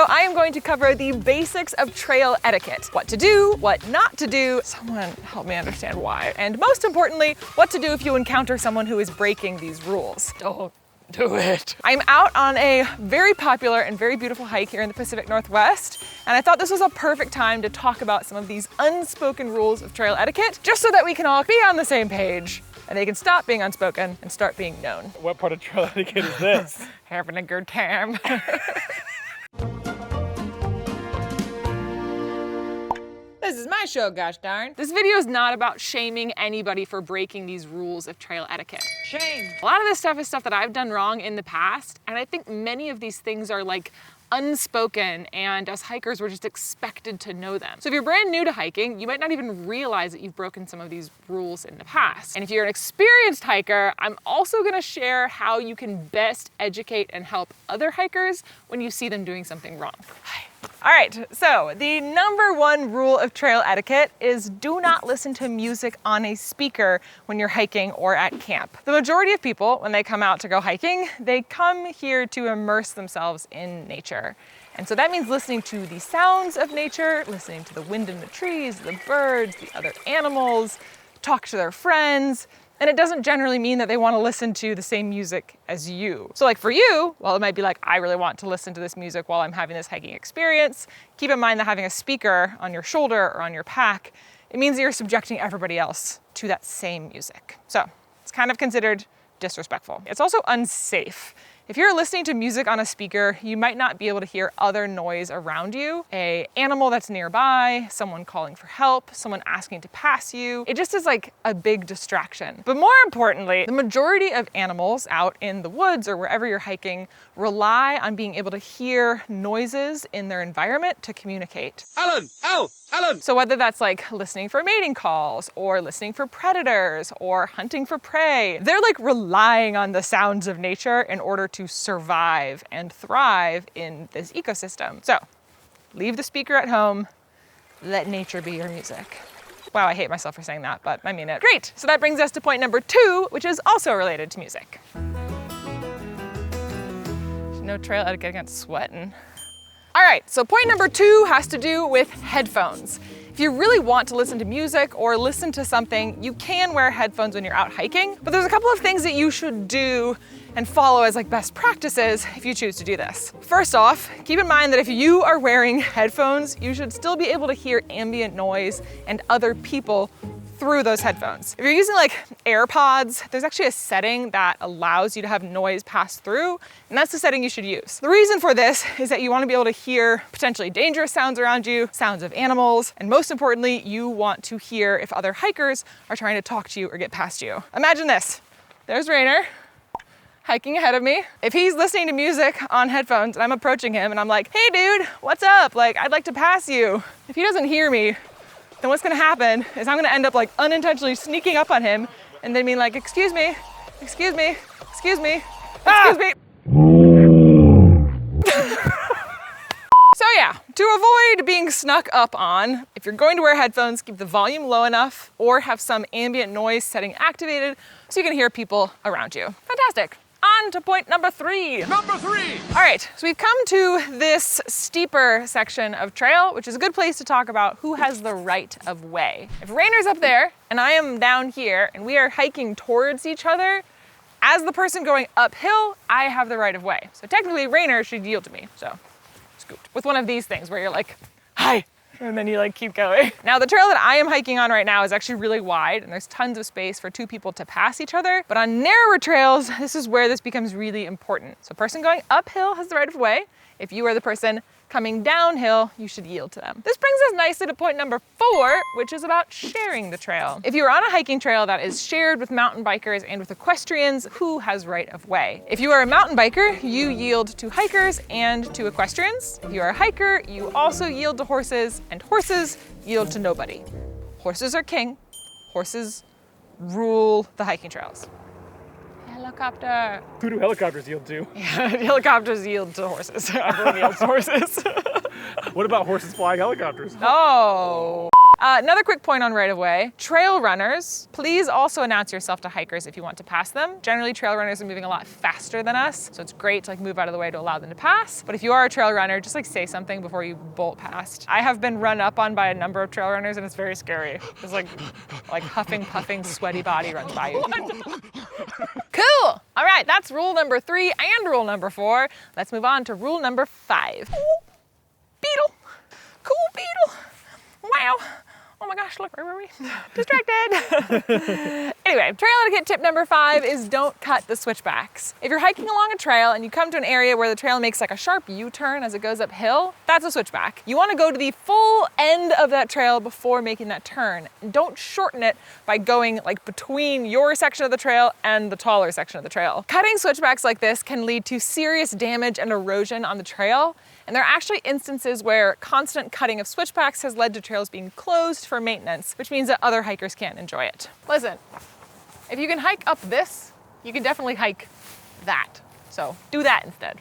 I am going to cover the basics of trail etiquette. What to do, what not to do, someone help me understand why, and most importantly, what to do if you encounter someone who is breaking these rules. Don't do it. I'm out on a very popular and very beautiful hike here in the Pacific Northwest, and I thought this was a perfect time to talk about some of these unspoken rules of trail etiquette, just so that we can all be on the same page and they can stop being unspoken and start being known. What part of trail etiquette is this? Having a good time. This is my show, gosh darn. This video is not about shaming anybody for breaking these rules of trail etiquette. Shame. A lot of this stuff is stuff that I've done wrong in the past, and I think many of these things are like unspoken, and as hikers, we're just expected to know them. So if you're brand new to hiking, you might not even realize that you've broken some of these rules in the past. And if you're an experienced hiker, I'm also gonna share how you can best educate and help other hikers when you see them doing something wrong. All right, so the #1 rule of trail etiquette is do not listen to music on a speaker when you're hiking or at camp. The majority of people, when they come out to go hiking, they come here to immerse themselves in nature. And so that means listening to the sounds of nature, listening to the wind in the trees, the birds, the other animals, talk to their friends. And it doesn't generally mean that they want to listen to the same music as you. So like for you, well, it might be like, I really want to listen to this music while I'm having this hiking experience. Keep in mind that having a speaker on your shoulder or on your pack, it means that you're subjecting everybody else to that same music. So it's kind of considered disrespectful. It's also unsafe. If you're listening to music on a speaker, you might not be able to hear other noise around you. An animal that's nearby, someone calling for help, someone asking to pass you. It just is like a big distraction. But more importantly, the majority of animals out in the woods or wherever you're hiking rely on being able to hear noises in their environment to communicate. Alan! Alan! So whether that's like listening for mating calls or listening for predators or hunting for prey, they're like relying on the sounds of nature in order to survive and thrive in this ecosystem. So leave the speaker at home, let nature be your music. Wow, I hate myself for saying that, but I mean it. Great, so that brings us to point #2, which is also related to music. No trail etiquette against sweating. All right, so point #2 has to do with headphones. If you really want to listen to music or listen to something, you can wear headphones when you're out hiking, but there's a couple of things that you should do and follow as like best practices if you choose to do this. First off, keep in mind that if you are wearing headphones, you should still be able to hear ambient noise and other people through those headphones. If you're using like AirPods, there's actually a setting that allows you to have noise pass through, and that's the setting you should use. The reason for this is that you want to be able to hear potentially dangerous sounds around you, sounds of animals, and most importantly, you want to hear if other hikers are trying to talk to you or get past you. Imagine this. There's Rainer hiking ahead of me. If he's listening to music on headphones and I'm approaching him and I'm like, hey dude, what's up? Like, I'd like to pass you. If he doesn't hear me, then what's gonna happen is I'm gonna end up like unintentionally sneaking up on him and then being like, excuse me, excuse me, excuse me, excuse me. So yeah, to avoid being snuck up on, if you're going to wear headphones, keep the volume low enough or have some ambient noise setting activated so you can hear people around you. Fantastic. On to point #3. All right, so we've come to this steeper section of trail, which is a good place to talk about who has the right of way. If Rainer's up there and I am down here and we are hiking towards each other, as the person going uphill, I have the right of way. So technically Rainer should yield to me, so scoot. With one of these things where you're like, hi, and then you like keep going. Now the trail that I am hiking on right now is actually really wide and there's tons of space for 2 people to pass each other. But on narrower trails, this is where this becomes really important. So a person going uphill has the right of way. If you are the person coming downhill, you should yield to them. This brings us nicely to point #4, which is about sharing the trail. If you are on a hiking trail that is shared with mountain bikers and with equestrians, who has right of way? If you are a mountain biker, you yield to hikers and to equestrians. If you are a hiker, you also yield to horses, and horses yield to nobody. Horses are king. Horses rule the hiking trails. Helicopter. Who do helicopters yield to? Yeah, helicopters yield to horses. Everyone yields to horses. What about horses flying helicopters? Oh. Another quick point on right of way. Trail runners, please also announce yourself to hikers if you want to pass them. Generally, trail runners are moving a lot faster than us, so it's great to like move out of the way to allow them to pass. But if you are a trail runner, just like say something before you bolt past. I have been run up on by a number of trail runners and it's very scary. It's like huffing, puffing, sweaty body runs by you. Cool. All right, that's rule number 3 and rule number 4. Let's move on to rule number 5. Beetle. Cool beetle. Wow. Oh my gosh, look, where were we? Distracted. Anyway, trail etiquette tip number 5 is don't cut the switchbacks. If you're hiking along a trail and you come to an area where the trail makes like a sharp U-turn as it goes uphill, that's a switchback. You want to go to the full end of that trail before making that turn. And don't shorten it by going like between your section of the trail and the taller section of the trail. Cutting switchbacks like this can lead to serious damage and erosion on the trail. And there are actually instances where constant cutting of switchbacks has led to trails being closed for maintenance, which means that other hikers can't enjoy it. Listen, if you can hike up this, you can definitely hike that. So do that instead.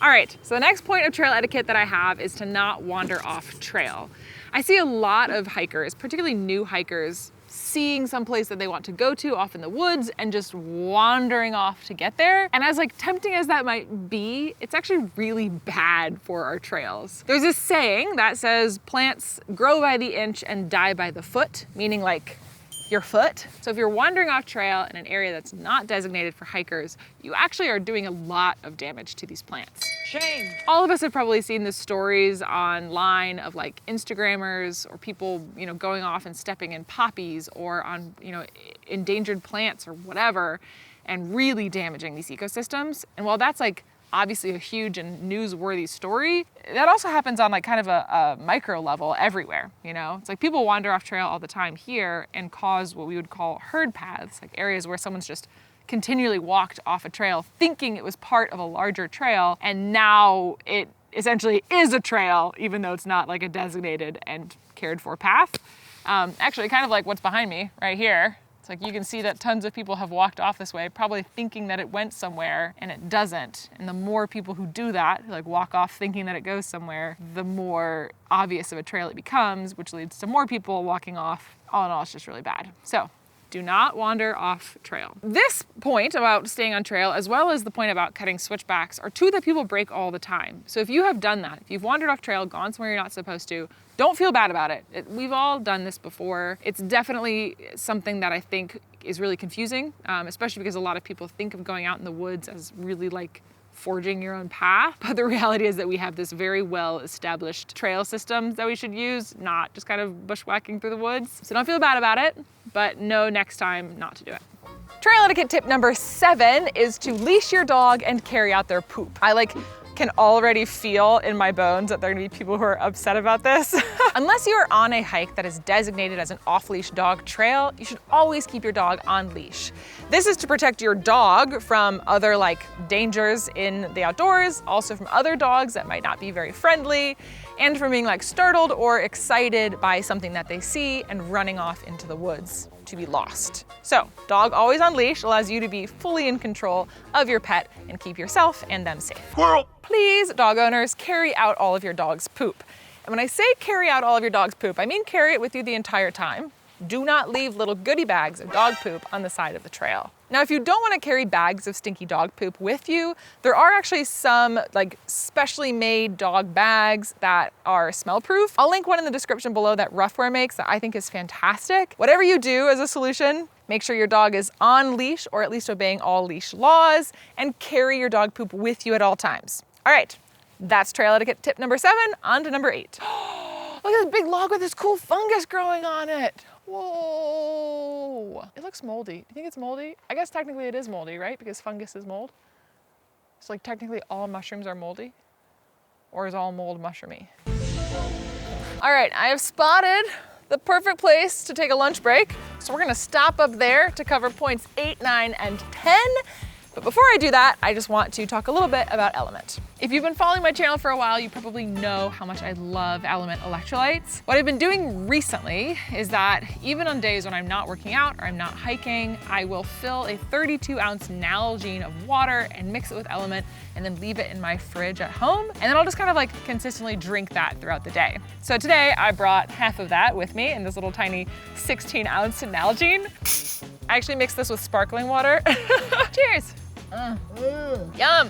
All right, so the next point of trail etiquette that I have is to not wander off trail. I see a lot of hikers, particularly new hikers, seeing some place that they want to go to off in the woods and just wandering off to get there. And as like tempting as that might be, it's actually really bad for our trails. There's this saying that says plants grow by the inch and die by the foot, meaning like your foot. So if you're wandering off trail in an area that's not designated for hikers, you actually are doing a lot of damage to these plants. Shame. All of us have probably seen the stories online of like Instagrammers or people, you know, going off and stepping in poppies or on, you know, endangered plants or whatever, and really damaging these ecosystems. And while that's like obviously a huge and newsworthy story, that also happens on like kind of a micro level everywhere, you know? It's like people wander off trail all the time here and cause what we would call herd paths, like areas where someone's just continually walked off a trail thinking it was part of a larger trail, and now it essentially is a trail, even though it's not like a designated and cared for path. Actually, kind of like what's behind me right here. It's like you can see that tons of people have walked off this way, probably thinking that it went somewhere, and it doesn't. And the more people who do that, who like walk off thinking that it goes somewhere, the more obvious of a trail it becomes, which leads to more people walking off. All in all, it's just really bad. So do not wander off trail. This point about staying on trail, as well as the point about cutting switchbacks, are two that people break all the time. So if you have done that, if you've wandered off trail, gone somewhere you're not supposed to, don't feel bad about it. We've all done this before. It's definitely something that I think is really confusing, especially because a lot of people think of going out in the woods as really like forging your own path. But the reality is that we have this very well established trail system that we should use, not just kind of bushwhacking through the woods. So don't feel bad about it, but know next time not to do it. Trail etiquette tip number 7 is to leash your dog and carry out their poop. I can already feel in my bones that there are gonna be people who are upset about this. Unless you are on a hike that is designated as an off-leash dog trail, you should always keep your dog on leash. This is to protect your dog from other dangers in the outdoors, also from other dogs that might not be very friendly, and from being startled or excited by something that they see and running off into the woods to be lost. So, dog always on leash allows you to be fully in control of your pet and keep yourself and them safe. Squirrel. Please, dog owners, carry out all of your dog's poop. And when I say carry out all of your dog's poop, I mean carry it with you the entire time. Do not leave little goodie bags of dog poop on the side of the trail. Now, if you don't want to carry bags of stinky dog poop with you, there are actually some specially made dog bags that are smell proof. I'll link one in the description below that Roughwear makes that I think is fantastic. Whatever you do as a solution, make sure your dog is on leash or at least obeying all leash laws, and carry your dog poop with you at all times. All right, that's trail etiquette tip number 7. On to number 8. Look at this big log with this cool fungus growing on it. Whoa, it looks moldy. Do you think it's moldy? I guess technically it is moldy, right? Because fungus is mold. So technically all mushrooms are moldy? Or is all mold mushroomy? All right, I have spotted the perfect place to take a lunch break. So we're gonna stop up there to cover points 8, 9, and 10. But before I do that, I just want to talk a little bit about LMNT. If you've been following my channel for a while, you probably know how much I love LMNT electrolytes. What I've been doing recently is that even on days when I'm not working out or I'm not hiking, I will fill a 32-ounce Nalgene of water and mix it with LMNT and then leave it in my fridge at home. And then I'll just kind of like consistently drink that throughout the day. So today I brought half of that with me in this little tiny 16-ounce Nalgene. I actually mixed this with sparkling water. Cheers. Yum. Yum.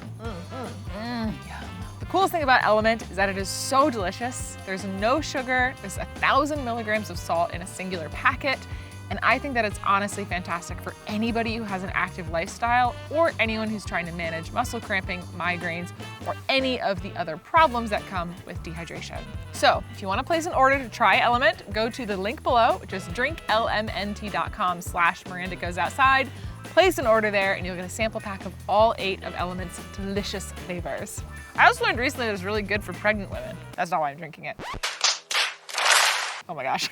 The coolest thing about LMNT is that it is so delicious. There's no sugar, there's 1,000 milligrams of salt in a singular packet, and I think that it's honestly fantastic for anybody who has an active lifestyle or anyone who's trying to manage muscle cramping, migraines, or any of the other problems that come with dehydration. So if you want to place an order to try LMNT, go to the link below, which is drinklmnt.com/Miranda Goes Outside. Place an order there and you'll get a sample pack of all 8 of LMNT's delicious flavors. I also learned recently that it's really good for pregnant women. That's not why I'm drinking it. Oh my gosh,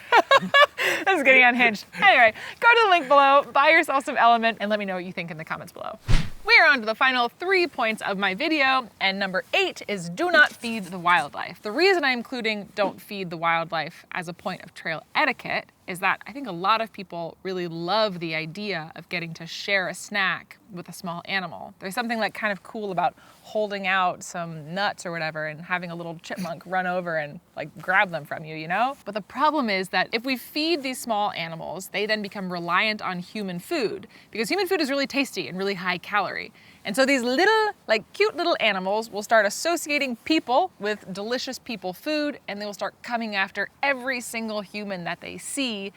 this is getting unhinged. Anyway, go to the link below, buy yourself some LMNT, and let me know what you think in the comments below. We're on to the final 3 points of my video, and number 8 is do not feed the wildlife. The reason I'm including don't feed the wildlife as a point of trail etiquette is that I think a lot of people really love the idea of getting to share a snack with a small animal. There's something like kind of cool about holding out some nuts or whatever and having a little chipmunk run over and like grab them from you, you know? But the problem is that if we feed these small animals, they then become reliant on human food because human food is really tasty and really high calorie. And so these little, like cute little animals will start associating people with delicious people food, and they will start coming after every single human that they see,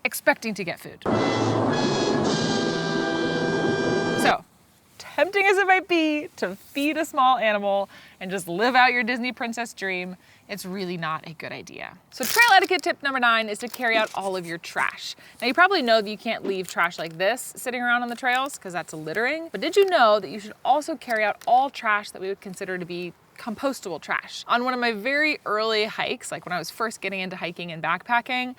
expecting to get food. So, tempting as it might be to feed a small animal and just live out your Disney princess dream, it's really not a good idea. So trail etiquette tip number 9 is to carry out all of your trash. Now you probably know that you can't leave trash like this sitting around on the trails because that's littering, but did you know that you should also carry out all trash that we would consider to be compostable trash? On one of my very early hikes, like when I was first getting into hiking and backpacking,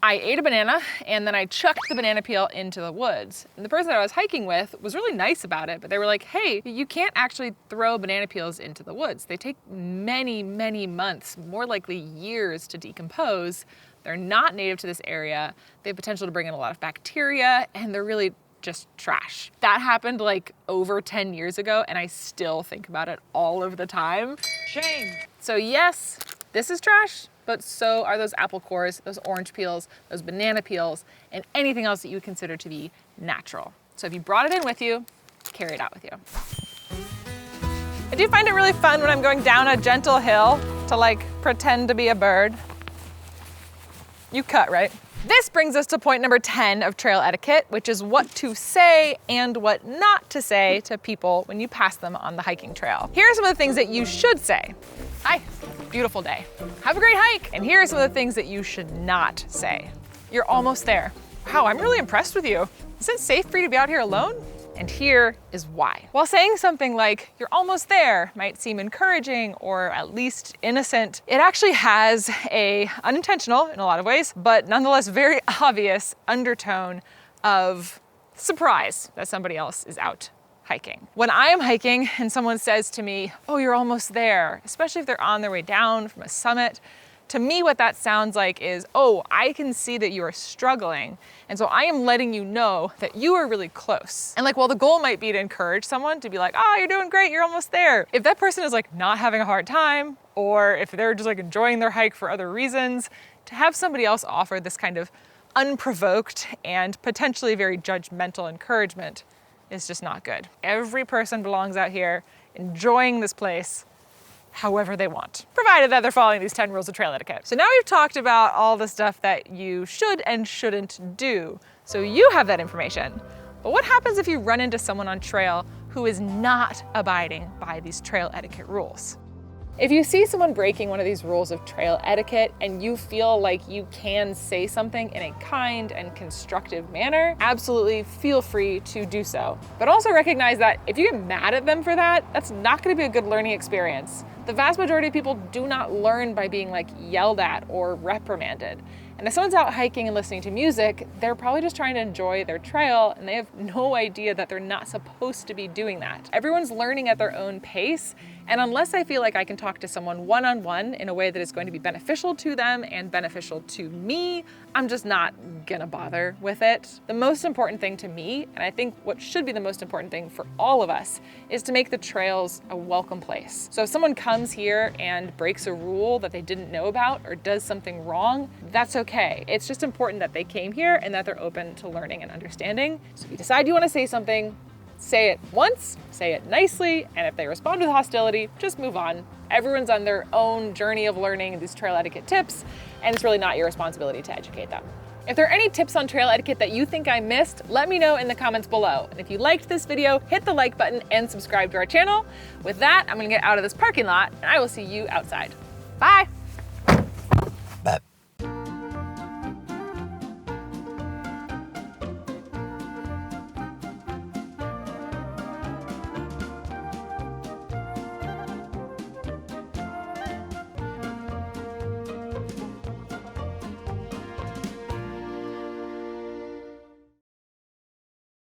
I ate a banana and then I chucked the banana peel into the woods. And the person that I was hiking with was really nice about it, but they were like, hey, you can't actually throw banana peels into the woods. They take many, many months, more likely years to decompose. They're not native to this area. They have potential to bring in a lot of bacteria and they're really just trash. That happened like over 10 years ago and I still think about it all of the time. Shame. So yes, this is trash, but so are those apple cores, those orange peels, those banana peels, and anything else that you would consider to be natural. So if you brought it in with you, carry it out with you. I do find it really fun when I'm going down a gentle hill to like pretend to be a bird. You cut, right? This brings us to point number 10 of trail etiquette, which is what to say and what not to say to people when you pass them on the hiking trail. Here are some of the things that you should say. Hi, beautiful day. Have a great hike. And here are some of the things that you should not say. You're almost there. Wow, I'm really impressed with you. Is it safe for you to be out here alone? And here is why. While saying something like, you're almost there, might seem encouraging or at least innocent, it actually has a unintentional, in a lot of ways, but nonetheless very obvious undertone of surprise that somebody else is out hiking. When I am hiking and someone says to me, oh, you're almost there, especially if they're on their way down from a summit, to me, what that sounds like is, oh, I can see that you are struggling. And so I am letting you know that you are really close. And like, well, the goal might be to encourage someone to be like, oh, you're doing great, you're almost there. If that person is like not having a hard time, or if they're just like enjoying their hike for other reasons, to have somebody else offer this kind of unprovoked and potentially very judgmental encouragement is just not good. Every person belongs out here enjoying this place however they want, provided that they're following these 10 rules of trail etiquette. So now we've talked about all the stuff that you should and shouldn't do. So you have that information. But what happens if you run into someone on trail who is not abiding by these trail etiquette rules? If you see someone breaking one of these rules of trail etiquette and you feel like you can say something in a kind and constructive manner, absolutely feel free to do so. But also recognize that if you get mad at them for that, that's not going to be a good learning experience. The vast majority of people do not learn by being like yelled at or reprimanded. And if someone's out hiking and listening to music, they're probably just trying to enjoy their trail and they have no idea that they're not supposed to be doing that. Everyone's learning at their own pace. And unless I feel like I can talk to someone one-on-one in a way that is going to be beneficial to them and beneficial to me, I'm just not gonna bother with it. The most important thing to me, and I think what should be the most important thing for all of us, is to make the trails a welcome place. So if someone comes here and breaks a rule that they didn't know about or does something wrong, that's okay. It's just important that they came here and that they're open to learning and understanding. So if you decide you wanna say something, say it once, say it nicely, and if they respond with hostility, just move on. Everyone's on their own journey of learning these trail etiquette tips, and it's really not your responsibility to educate them. If there are any tips on trail etiquette that you think I missed, let me know in the comments below. And if you liked this video, hit the like button and subscribe to our channel. With that, I'm gonna get out of this parking lot, and I will see you outside. Bye.